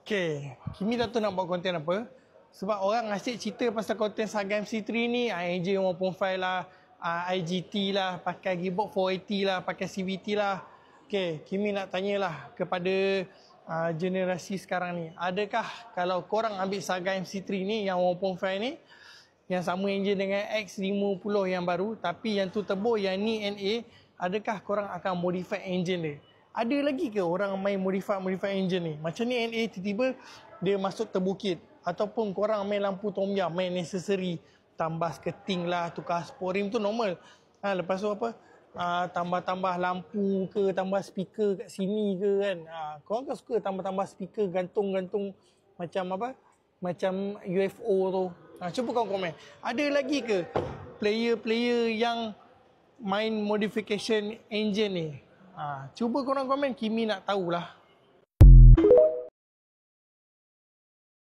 Okay, Kimi tak tahu nak buat konten apa. Sebab orang asyik cerita pasal konten Saga MC3 ni, AJ 1.5 lah, IGT lah, pakai Gearbox 480 lah, pakai CVT lah. Okay, Kimi nak tanyalah kepada generasi sekarang ni. Adakah kalau korang ambil Saga MC3 ni, yang 1.5 ni, yang sama engine dengan X50 yang baru, tapi yang tu turbo, yang ni NA, adakah korang akan modify engine dia? Ada lagi ke orang main modify engine ni? Macam ni NA tiba-tiba dia masuk terbukit. Ataupun korang main lampu Tom Yum, main accessory, tambah skirting lah, tukar sporim tu normal. Lepas tu apa? Tambah-tambah lampu ke, tambah speaker kat sini ke kan. Korang kan suka tambah-tambah speaker, gantung-gantung macam apa? Macam UFO tu. Cuba korang komen. Ada lagi ke player-player yang main modification engine ni? Cuba korang komen, Kimi nak tahulah.